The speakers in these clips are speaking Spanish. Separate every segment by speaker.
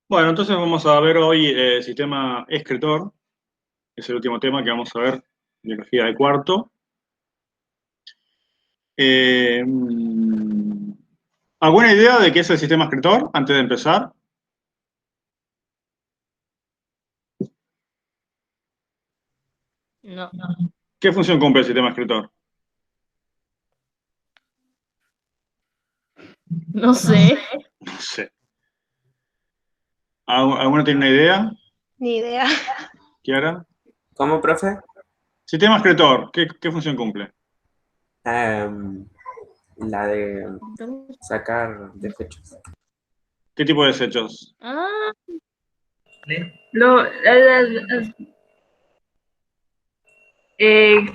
Speaker 1: Bueno, entonces vamos a ver hoy sistema excretor. Es el último tema que vamos a ver, biología de cuarto. Eh, mm, ¿Alguna idea de qué es el sistema excretor antes de empezar?
Speaker 2: No,
Speaker 1: ¿Qué función cumple el sistema excretor?
Speaker 2: no sé.
Speaker 1: No sé. ¿Alguna tiene una idea?
Speaker 3: Ni idea.
Speaker 1: Kiara.
Speaker 4: ¿Cómo, profe?
Speaker 1: Sistema excretor, ¿qué función cumple?
Speaker 4: Em, la de sacar desechos.
Speaker 1: ¿Qué tipo de desechos?
Speaker 2: Ah,
Speaker 5: Lo,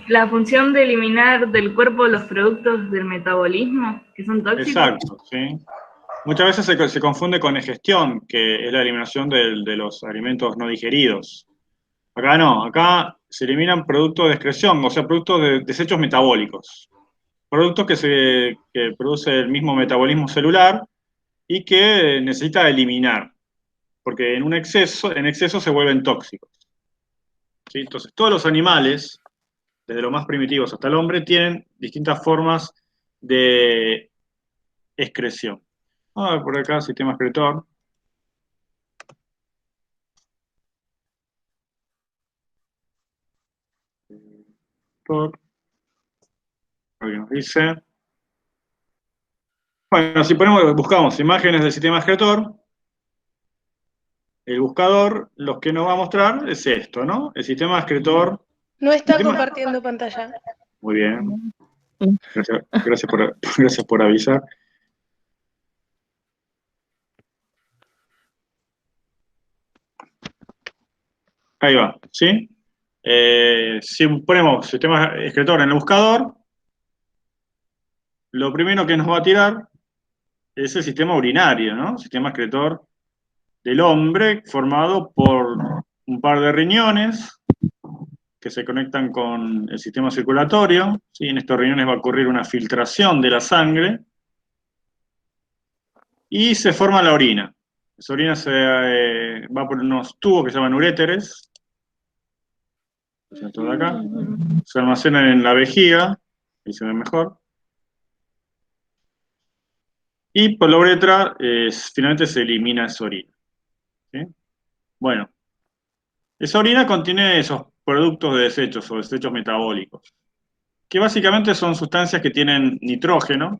Speaker 5: la función de eliminar del cuerpo los productos del metabolismo que son tóxicos.
Speaker 1: Exacto, ¿sí? Muchas veces se confunde con egestión, que es la eliminación de los alimentos no digeridos. Acá no, acá se eliminan productos de excreción, o sea, productos de desechos metabólicos. Productos que produce el mismo metabolismo celular y que necesita eliminar, porque en exceso se vuelven tóxicos. ¿Sí? Entonces, todos los animales, desde los más primitivos hasta el hombre, tienen distintas formas de excreción. Vamos a ver por acá, sistema excretor. Alguien nos dice. Bueno, si buscamos imágenes del sistema excretor, el buscador, los que nos va a mostrar es esto, ¿no? El sistema excretor.
Speaker 3: No está
Speaker 1: Sistema-
Speaker 3: compartiendo pantalla.
Speaker 1: Muy bien, gracias por avisar. Ahí va, ¿sí? Si ponemos sistema excretor en el buscador, lo primero que nos va a tirar es el sistema urinario, ¿no? Sistema excretor del hombre formado por un par de riñones que se conectan con el sistema circulatorio, ¿sí? En estos riñones va a ocurrir una filtración de la sangre y se forma la orina. Esa orina va por unos tubos que se llaman uréteres, esto de acá, se almacenan en la vejiga, y se ve mejor, y por la uretra finalmente se elimina esa orina. ¿Sí? Bueno, esa orina contiene esos productos de desechos o desechos metabólicos, que básicamente son sustancias que tienen nitrógeno.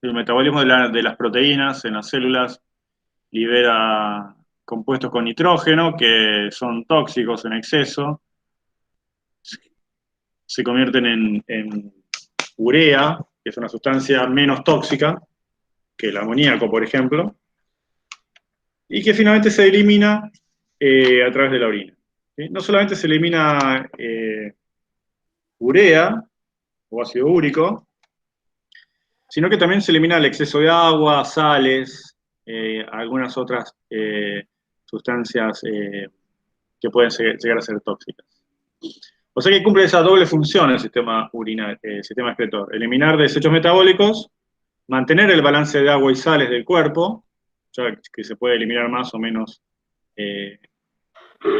Speaker 1: El metabolismo de las proteínas en las células libera compuestos con nitrógeno que son tóxicos en exceso, se convierten en urea, que es una sustancia menos tóxica que el amoníaco, por ejemplo, y que finalmente se elimina a través de la orina. ¿Sí? No solamente se elimina urea o ácido úrico, sino que también se elimina el exceso de agua, sales, algunas otras sustancias que pueden llegar a ser tóxicas. O sea que cumple esa doble función el sistema excretor: eliminar desechos metabólicos, mantener el balance de agua y sales del cuerpo, ya que se puede eliminar más o menos eh,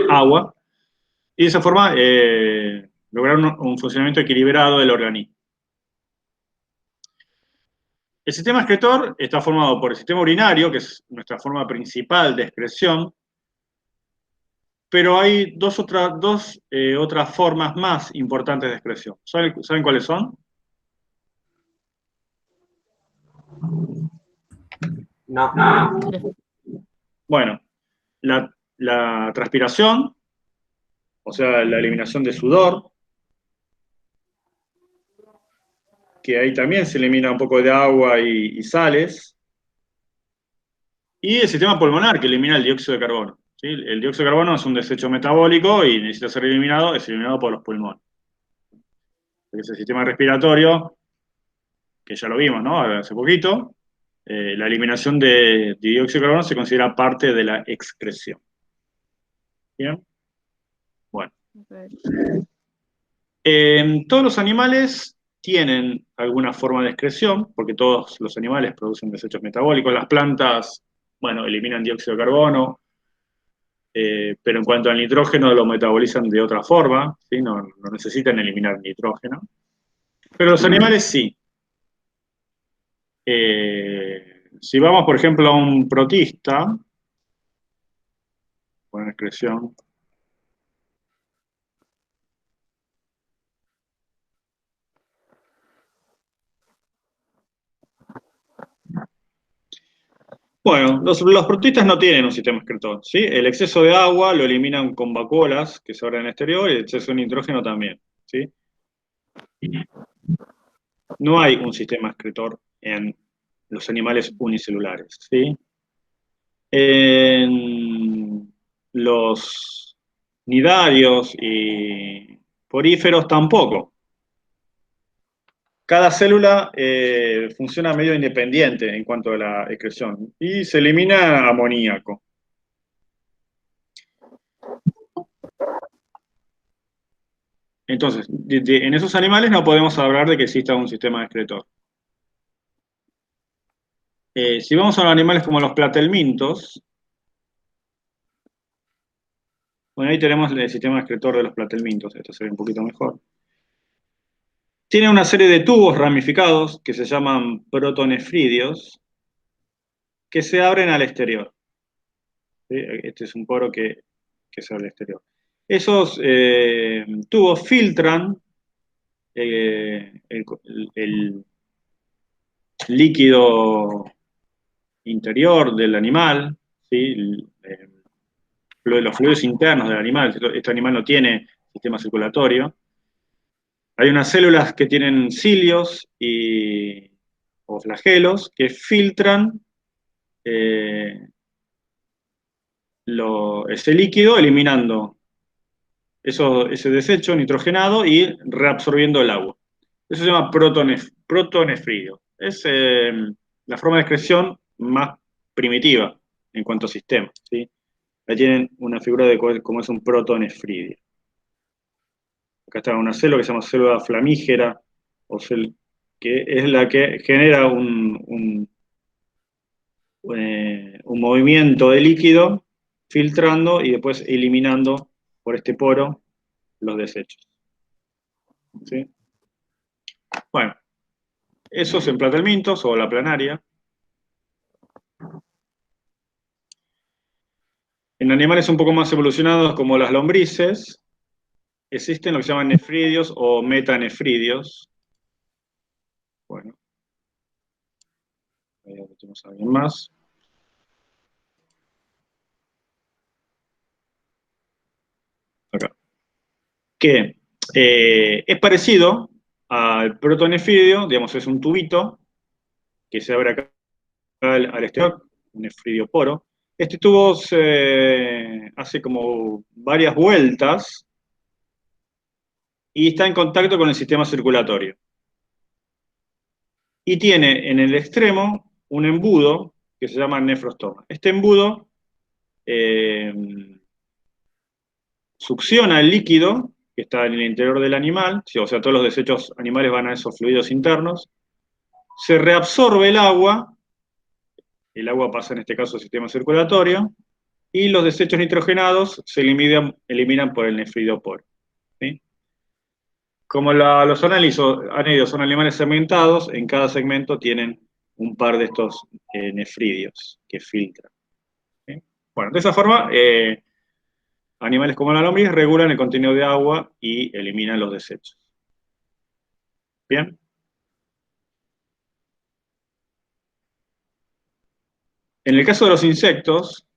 Speaker 1: agua, y de esa forma lograr un funcionamiento equilibrado del organismo. El sistema excretor está formado por el sistema urinario, que es nuestra forma principal de excreción, pero hay dos otras formas más importantes de excreción. ¿Saben cuáles son?
Speaker 4: No.
Speaker 1: Bueno, la transpiración, o sea, la eliminación de sudor, que ahí también se elimina un poco de agua y sales, y el sistema pulmonar, que elimina el dióxido de carbono. ¿Sí? El dióxido de carbono es un desecho metabólico y necesita ser eliminado, es eliminado por los pulmones. Es el sistema respiratorio, que ya lo vimos, ¿no? Hace poquito, la eliminación de dióxido de carbono se considera parte de la excreción. ¿Bien? Bueno. Todos los animales tienen alguna forma de excreción, porque todos los animales producen desechos metabólicos. Las plantas bueno, eliminan dióxido de carbono, pero en cuanto al nitrógeno lo metabolizan de otra forma, ¿sí? No necesitan eliminar nitrógeno. Pero los animales sí. Si vamos, por ejemplo, a un protista, buena expresión. Bueno, los protistas no tienen un sistema excretor, ¿sí? El exceso de agua lo eliminan con vacuolas que se abren en el exterior y el exceso de nitrógeno también, ¿sí? No hay un sistema excretor en los animales unicelulares, ¿sí? En los nidarios y poríferos tampoco. Cada célula funciona medio independiente en cuanto a la excreción y se elimina amoníaco. Entonces, en esos animales no podemos hablar de que exista un sistema excretor. Si vamos a los animales como los platelmintos, bueno, ahí tenemos el sistema excretor de los platelmintos, esto se ve un poquito mejor. Tiene una serie de tubos ramificados que se llaman protonefridios, que se abren al exterior. ¿Sí? Este es un poro que se abre al exterior. Esos tubos filtran el líquido interior del animal, ¿sí? Los fluidos internos del animal. Este animal no tiene sistema circulatorio. Hay unas células que tienen cilios o flagelos que filtran ese líquido, eliminando ese desecho nitrogenado y reabsorbiendo el agua. Eso se llama protonefridio. Es la forma de excreción más primitiva en cuanto a sistema, ¿sí? Ahí tienen una figura de cómo es un protonefridio. Acá está una célula que se llama célula flamígera, que es la que genera un movimiento de líquido, filtrando y después eliminando por este poro los desechos. ¿Sí? Bueno, eso es en platelmintos o la planaria. En animales un poco más evolucionados como las lombrices, existen lo que se llaman nefridios o metanefridios. Bueno, ahí tenemos a alguien más. Acá. Que es parecido al protonefridio, digamos, es un tubito que se abre acá al exterior, un nefridioporo. Este tubo se hace como varias vueltas y está en contacto con el sistema circulatorio. Y tiene en el extremo un embudo que se llama nefrostoma. Este embudo succiona el líquido que está en el interior del animal, o sea, todos los desechos animales van a esos fluidos internos, se reabsorbe el agua pasa en este caso al sistema circulatorio, y los desechos nitrogenados se eliminan por el nefridoporo. ¿Sí? Como los anélidos son animales segmentados, en cada segmento tienen un par de estos nefridios que filtran. ¿Sí? Bueno, de esa forma, animales como la lombriz regulan el contenido de agua y eliminan los desechos. ¿Bien? En el caso de los insectos,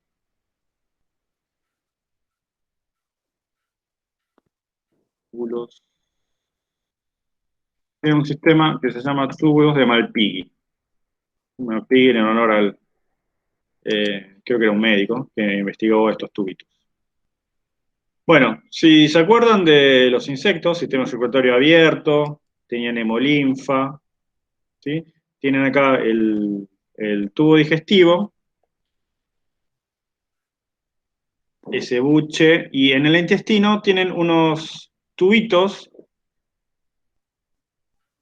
Speaker 1: tiene un sistema que se llama túbulos de Malpighi. Malpighi en honor al, creo que era un médico que investigó estos tubitos. Bueno, si se acuerdan de los insectos, sistema circulatorio abierto, tenían hemolinfa, ¿sí? Tienen acá el tubo digestivo, ese buche, y en el intestino tienen unos tubitos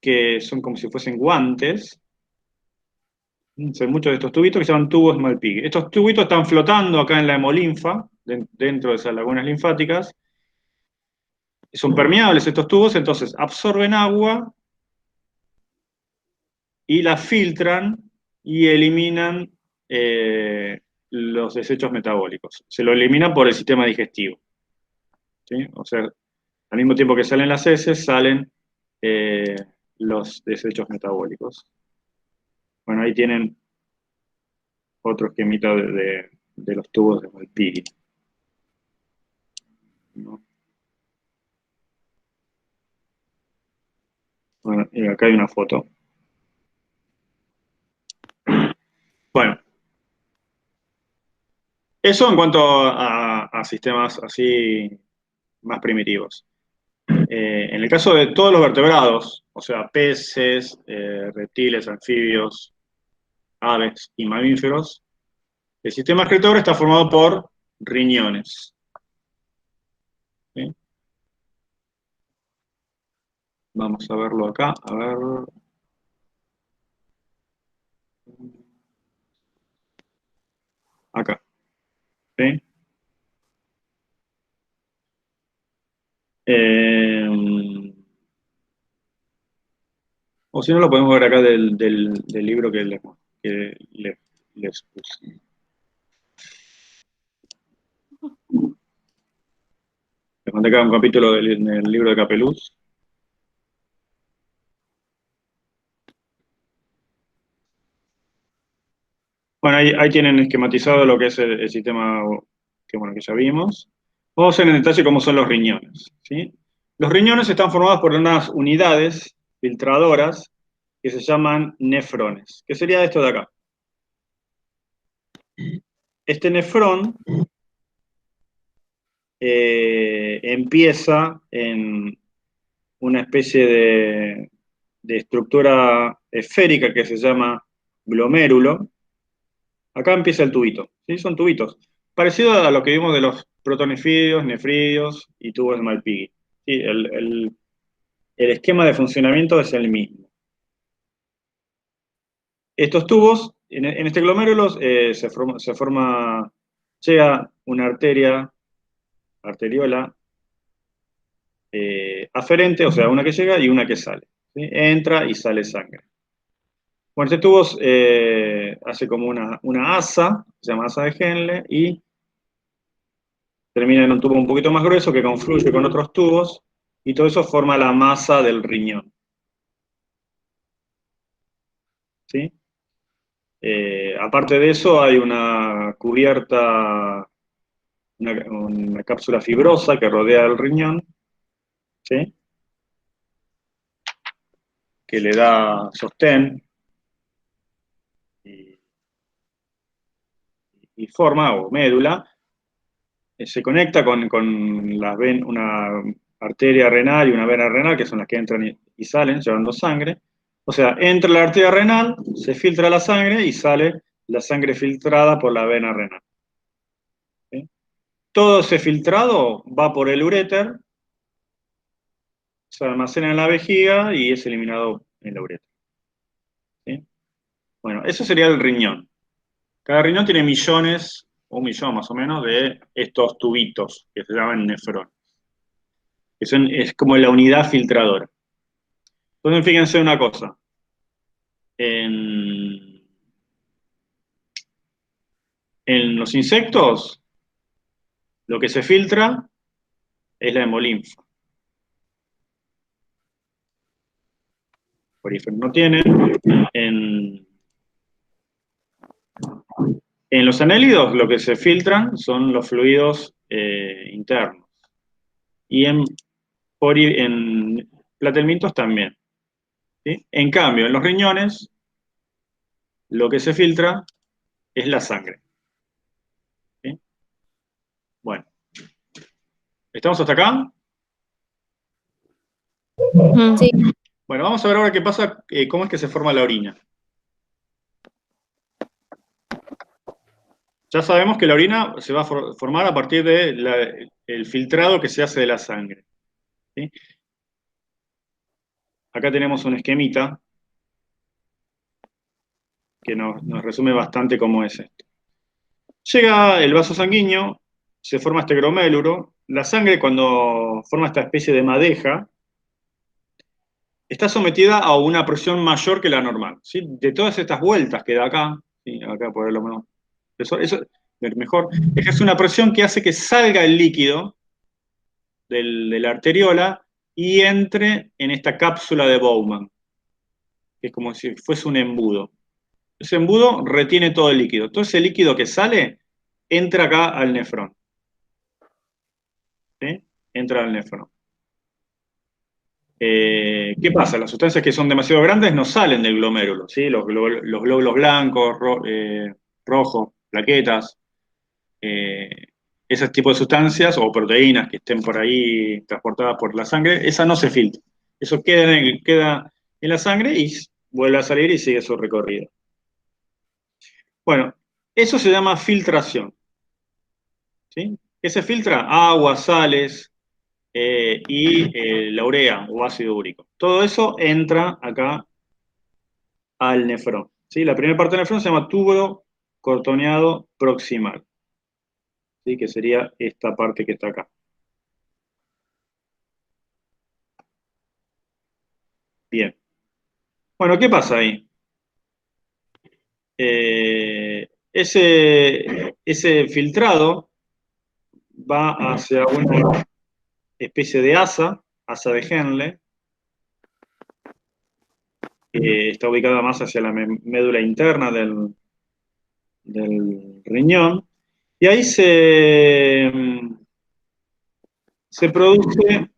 Speaker 1: que son como si fuesen guantes, Son muchos de estos tubitos que se llaman tubos de Malpighi. Estos tubitos están flotando acá en la hemolinfa, dentro de esas lagunas linfáticas. Son permeables estos tubos, entonces absorben agua y la filtran y eliminan los desechos metabólicos. Se lo eliminan por el sistema digestivo. ¿Sí? O sea, al mismo tiempo que salen las heces, salen los desechos metabólicos. Bueno, ahí tienen otro esquemita de los tubos de Malpighi, ¿no? Bueno, y acá hay una foto. Bueno, eso en cuanto a sistemas así más primitivos. En el caso de todos los vertebrados, o sea, peces, reptiles, anfibios, aves y mamíferos, el sistema excretor está formado por riñones. ¿Sí? Vamos a verlo acá, a ver. Acá. ¿Sí? O si no, lo podemos ver acá del libro les puse. Les mandé acá un capítulo del libro de Capeluz. Bueno, ahí tienen esquematizado lo que es el sistema que, bueno, que ya vimos. Vamos a ver en detalle cómo son los riñones. ¿Sí? Los riñones están formados por unas unidades filtradoras que se llaman nefrones. ¿Qué sería esto de acá? Este nefrón empieza en una especie de estructura esférica que se llama glomérulo. Acá empieza el tubito, ¿sí? Son tubitos. Parecido a lo que vimos de los protonifidios, nefridios y tubos de Malpighi. ¿Sí? El esquema de funcionamiento es el mismo. Estos tubos, en este glomérulo llega una arteriola aferente, o sea, una que llega y una que sale. ¿Sí? Entra y sale sangre. Bueno, este tubo hace como una asa, se llama asa de Henle, y termina en un tubo un poquito más grueso que confluye con otros tubos, y todo eso forma la masa del riñón. ¿Sí? Aparte de eso, hay una cubierta, una cápsula fibrosa que rodea el riñón, ¿sí? Que le da sostén y, y forma, o médula. Se conecta con una arteria renal y una vena renal, que son las que entran y salen llevando sangre. O sea, entra la arteria renal, se filtra la sangre y sale la sangre filtrada por la vena renal. ¿Sí? Todo ese filtrado va por el uréter, se almacena en la vejiga y es eliminado en la uretra. ¿Sí? Bueno, eso sería el riñón. Cada riñón tiene millones, un millón más o menos, de estos tubitos que se llaman nefrones. Es como la unidad filtradora. Entonces, fíjense una cosa. En, en los insectos, lo que se filtra es la hemolinfa. Poríferos no tienen. En, en los anélidos, lo que se filtran son los fluidos internos. Y en platelmintos también. ¿Sí? En cambio, en los riñones, lo que se filtra es la sangre. ¿Sí? Bueno, ¿estamos hasta acá?
Speaker 3: Sí.
Speaker 1: Bueno, vamos a ver ahora qué pasa, cómo es que se forma la orina. Ya sabemos que la orina se va a formar a partir del filtrado que se hace de la sangre. ¿Sí? Acá tenemos un esquemita. que nos resume bastante cómo es esto. Llega el vaso sanguíneo, se forma este glomérula. La sangre, cuando forma esta especie de madeja, está sometida a una presión mayor que la normal, ¿sí? De todas estas vueltas que da acá, ¿sí? Acá por lo menos, eso mejor, ejerce una presión que hace que salga el líquido de la arteriola y entre en esta cápsula de Bowman, que es como si fuese un embudo. Ese embudo retiene todo el líquido. Todo ese líquido que sale entra acá al nefrón. ¿Sí? Entra al nefrón. ¿Qué pasa? Las sustancias que son demasiado grandes no salen del glomérulo, ¿sí? Los glóbulos blancos, rojos, plaquetas, ese tipo de sustancias o proteínas que estén por ahí transportadas por la sangre, esa no se filtra. Eso queda en la sangre y vuelve a salir y sigue su recorrido. Bueno, eso se llama filtración. ¿Sí? ¿Qué se filtra? Agua, sales, y la urea o ácido úrico. Todo eso entra acá al nefrón. ¿Sí? La primera parte del nefrón se llama tubo cortoneado proximal, ¿sí? Que sería esta parte que está acá. Bien. Bueno, ¿qué pasa ahí? Ese filtrado va hacia una especie de asa de Henle, que está ubicada más hacia la médula interna del riñón, y ahí se produce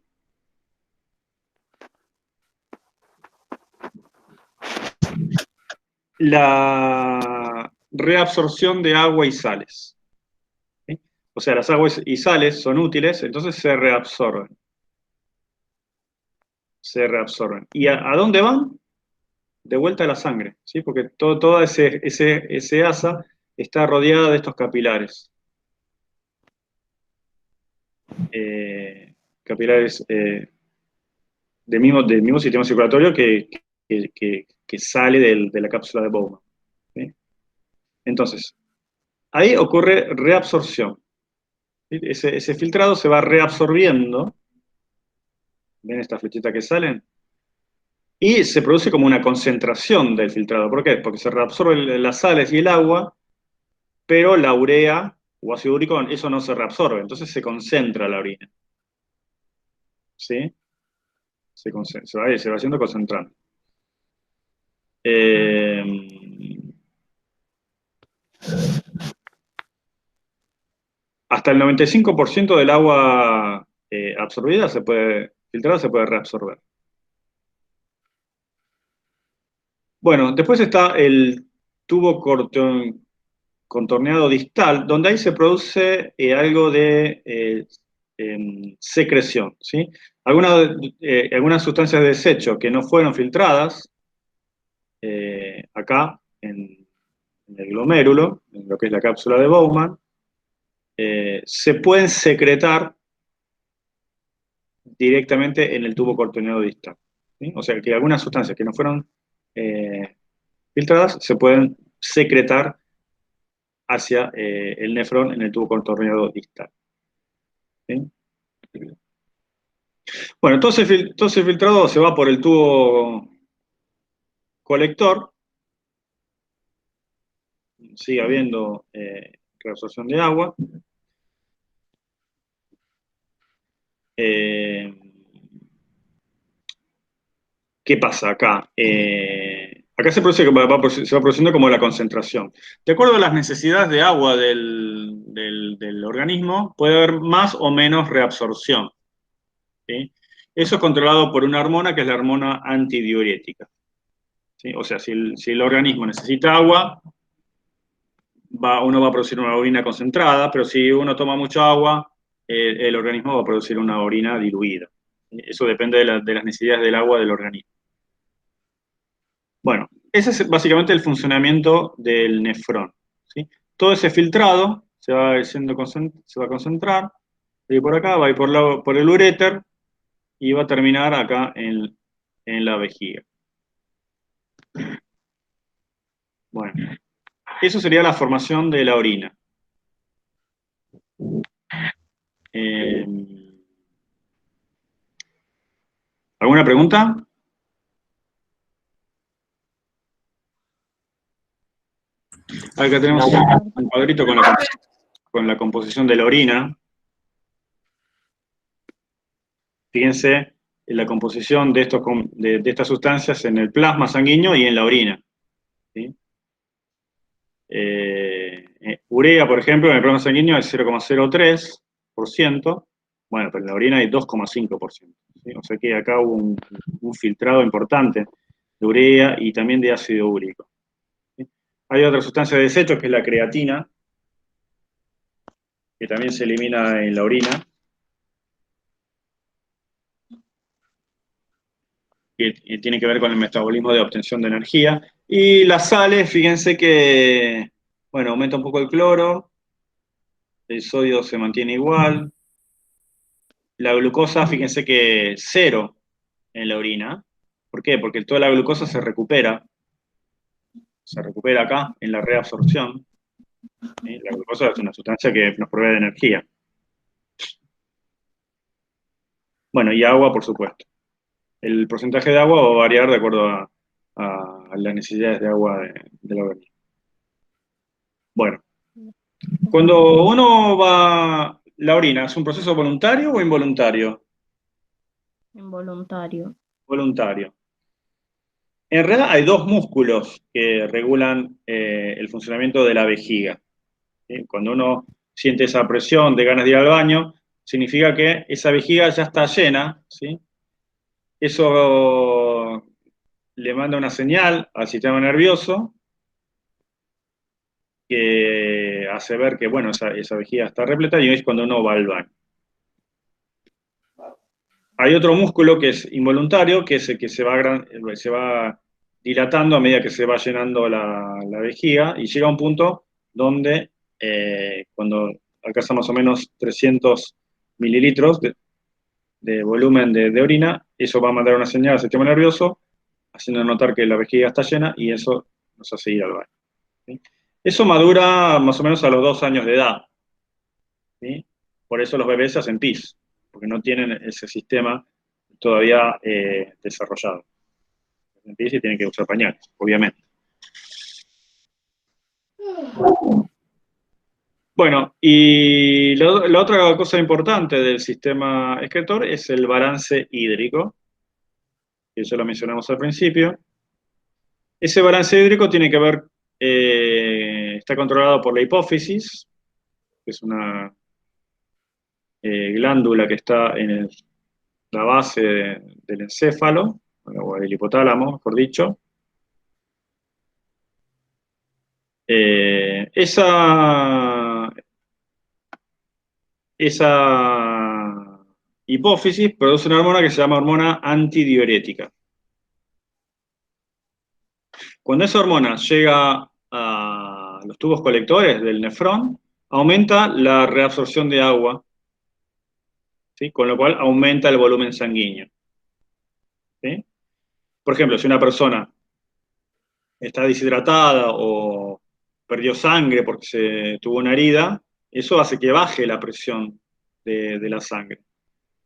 Speaker 1: la reabsorción de agua y sales. ¿Sí? O sea, las aguas y sales son útiles, entonces se reabsorben. Se reabsorben. ¿Y a dónde van? De vuelta a la sangre, ¿sí? Porque toda ese asa está rodeada de estos capilares. Capilares del mismo sistema circulatorio que sale de la cápsula de Bowman. ¿Sí? Entonces, ahí ocurre reabsorción. ¿Sí? Ese filtrado se va reabsorbiendo. ¿Ven estas flechitas que salen? Y se produce como una concentración del filtrado. ¿Por qué? Porque se reabsorben las sales y el agua, pero la urea o ácido úrico, eso no se reabsorbe. Entonces se concentra la orina. ¿Sí? Se va haciendo concentrando. Hasta el 95% del agua absorbida filtrada se puede reabsorber. Bueno, después está el tubo contorneado distal, donde ahí se produce algo de secreción, ¿sí? Algunas sustancias de desecho que no fueron filtradas, acá en el glomérulo, en lo que es la cápsula de Bowman, se pueden secretar directamente en el tubo cortoneado distal. ¿Sí? O sea que algunas sustancias que no fueron filtradas se pueden secretar hacia el nefrón en el tubo contorneado distal. ¿Sí? Bueno, todo ese filtrado se va por el tubo colector, sigue habiendo reabsorción de agua. ¿Qué pasa acá? Acá se va produciendo como la concentración. De acuerdo a las necesidades de agua del organismo, puede haber más o menos reabsorción. ¿Sí? Eso es controlado por una hormona que es la hormona antidiurética. ¿Sí? O sea, si el organismo necesita agua, uno va a producir una orina concentrada, pero si uno toma mucha agua, el organismo va a producir una orina diluida. Eso depende de las necesidades del agua del organismo. Bueno, ese es básicamente el funcionamiento del nefrón. ¿Sí? Todo ese filtrado se va a concentrar, va a ir por acá, va a ir por el uréter y va a terminar acá en la vejiga. Bueno, eso sería la formación de la orina. Eh, ¿Alguna pregunta? Acá tenemos un cuadrito con la composición de la orina. Fíjense en la composición de estas sustancias en el plasma sanguíneo y en la orina. ¿Sí? Urea, por ejemplo, en el plasma sanguíneo es 0,03%, bueno, pero en la orina hay 2,5%. ¿Sí? O sea que acá hubo un filtrado importante de urea y también de ácido úrico. ¿Sí? Hay otra sustancia de desecho que es la creatina, que también se elimina en la orina, que tiene que ver con el metabolismo de obtención de energía. Y las sales, fíjense que, bueno, aumenta un poco el cloro, el sodio se mantiene igual, la glucosa, fíjense que cero en la orina. ¿Por qué? Porque toda la glucosa se recupera acá en la reabsorción. ¿Sí? La glucosa es una sustancia que nos provee de energía. Bueno, y agua, por supuesto. El porcentaje de agua va a variar de acuerdo a las necesidades de agua del organismo. Bueno, cuando uno va, la orina, ¿es un proceso voluntario o involuntario?
Speaker 2: Involuntario.
Speaker 1: Voluntario. En realidad hay dos músculos que regulan el funcionamiento de la vejiga. ¿Sí? Cuando uno siente esa presión de ganas de ir al baño, significa que esa vejiga ya está llena, ¿sí? Eso le manda una señal al sistema nervioso que hace ver que, bueno, esa vejiga está repleta y es cuando uno va al baño. Hay otro músculo que es involuntario, que es el que se va dilatando a medida que se va llenando la vejiga y llega a un punto donde cuando alcanza más o menos 300 mililitros de volumen de orina, eso va a mandar una señal al sistema nervioso, haciendo notar que la vejiga está llena y eso nos hace ir al baño. ¿Sí? Eso madura más o menos a los 2 años de edad. ¿Sí? Por eso los bebés hacen pis, porque no tienen ese sistema todavía desarrollado. Hacen pis y tienen que usar pañales, obviamente. Bueno, y la otra cosa importante del sistema excretor es el balance hídrico, que ya lo mencionamos al principio. Ese balance hídrico tiene que ver, está controlado por la hipófisis, que es una glándula que está en la base del encéfalo, o del hipotálamo, mejor dicho. Esa hipófisis produce una hormona que se llama hormona antidiurética. Cuando esa hormona llega a los tubos colectores del nefrón, aumenta la reabsorción de agua, ¿sí? Con lo cual aumenta el volumen sanguíneo. ¿Sí? Por ejemplo, si una persona está deshidratada o perdió sangre porque se tuvo una herida, eso hace que baje la presión de la sangre.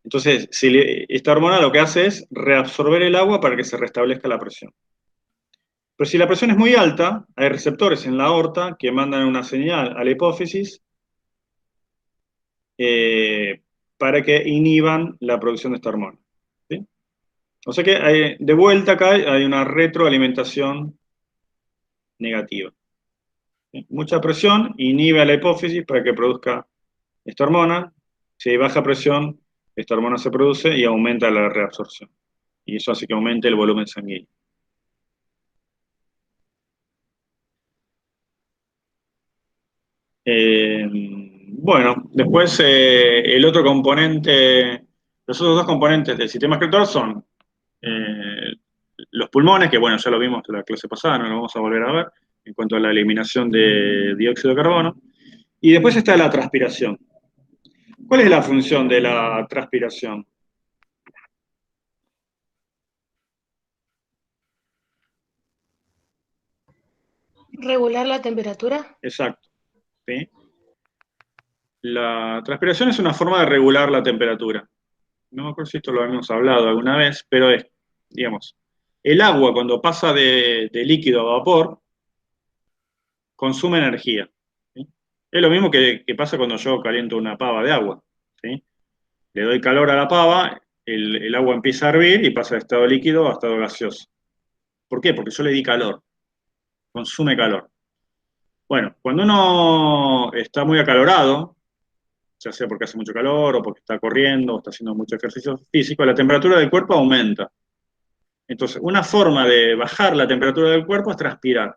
Speaker 1: Entonces, esta hormona lo que hace es reabsorber el agua para que se restablezca la presión. Pero si la presión es muy alta, hay receptores en la aorta que mandan una señal a la hipófisis para que inhiban la producción de esta hormona. ¿Sí? O sea que de vuelta acá hay una retroalimentación negativa. ¿Sí? Mucha presión inhibe a la hipófisis para que produzca esta hormona. Si hay baja presión, esta hormona se produce y aumenta la reabsorción. Y eso hace que aumente el volumen sanguíneo. Bueno, después el otro componente, los otros dos componentes del sistema excretor son los pulmones, que bueno, ya lo vimos en la clase pasada, no lo vamos a volver a ver, en cuanto a la eliminación de dióxido de carbono. Y después está la transpiración. ¿Cuál es la función de la transpiración?
Speaker 3: Regular la temperatura.
Speaker 1: Exacto. ¿Sí? La transpiración es una forma de regular la temperatura. No me acuerdo si esto lo habíamos hablado alguna vez, pero es, digamos, el agua cuando pasa de líquido a vapor consume energía. ¿Sí? Es lo mismo que pasa cuando yo caliento una pava de agua. ¿Sí? Le doy calor a la pava, el agua empieza a hervir y pasa de estado líquido a estado gaseoso. ¿Por qué? Porque yo le di calor, consume calor. Bueno, cuando uno está muy acalorado, ya sea porque hace mucho calor o porque está corriendo o está haciendo mucho ejercicio físico, la temperatura del cuerpo aumenta. Entonces, una forma de bajar la temperatura del cuerpo es transpirar.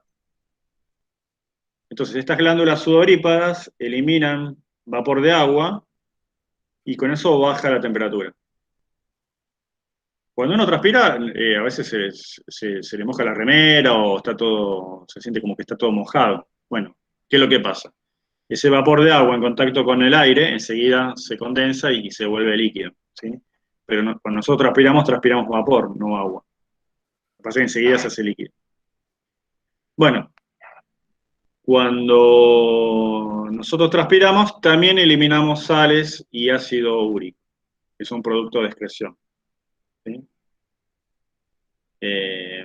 Speaker 1: Entonces, estas glándulas sudoríparas eliminan vapor de agua y con eso baja la temperatura. Cuando uno transpira, a veces se le moja la remera o está todo, se siente como que está todo mojado. Bueno, ¿qué es lo que pasa? Ese vapor de agua en contacto con el aire enseguida se condensa y se vuelve líquido, ¿sí? Pero cuando nosotros transpiramos vapor, no agua. Lo que pasa es que enseguida se hace líquido. Bueno, cuando nosotros transpiramos, también eliminamos sales y ácido úrico, que son productos de excreción, ¿sí?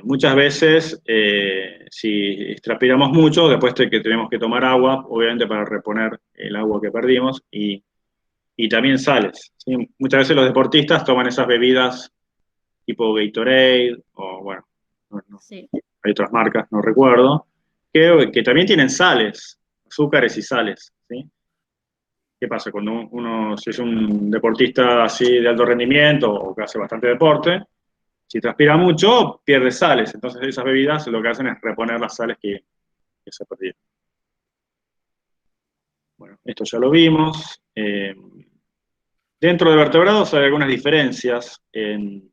Speaker 1: Muchas veces, si transpiramos mucho, después que tenemos que tomar agua, obviamente para reponer el agua que perdimos, y también sales, ¿sí? Muchas veces los deportistas toman esas bebidas tipo Gatorade, o bueno,
Speaker 2: Sí.
Speaker 1: hay otras marcas, no recuerdo, que también tienen sales, azúcares y sales, ¿sí? ¿Qué pasa? Cuando uno, si es un deportista así de alto rendimiento o que hace bastante deporte, si transpira mucho, pierde sales. Entonces esas bebidas lo que hacen es reponer las sales que se perdieron. Bueno, esto ya lo vimos. Dentro de vertebrados hay algunas diferencias en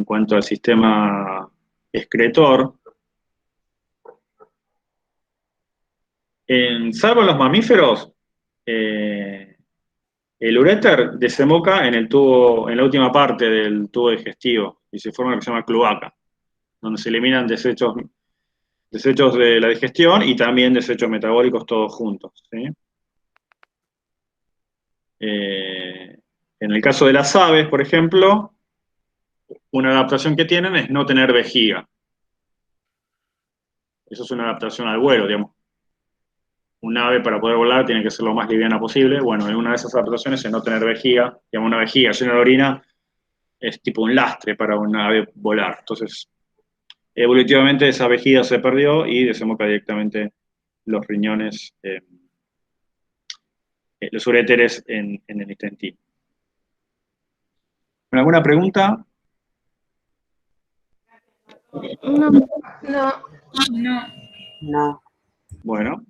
Speaker 1: cuanto al sistema excretor. Salvo en los mamíferos, el uréter desemboca en el tubo, en la última parte del tubo digestivo y se forma lo que se llama cloaca, donde se eliminan desechos de la digestión y también desechos metabólicos todos juntos, ¿sí? En el caso de las aves, por ejemplo, una adaptación que tienen es no tener vejiga. Eso es una adaptación al vuelo, digamos. Un ave para poder volar tiene que ser lo más liviana posible. Bueno, en una de esas adaptaciones es no tener vejiga. Digamos, una vejiga llena de orina es tipo un lastre para una ave volar. Entonces, evolutivamente esa vejiga se perdió y desemboca directamente los riñones, los uréteres en el intestino. ¿Alguna pregunta?
Speaker 2: No.
Speaker 3: No.
Speaker 5: No.
Speaker 4: No.
Speaker 1: Bueno.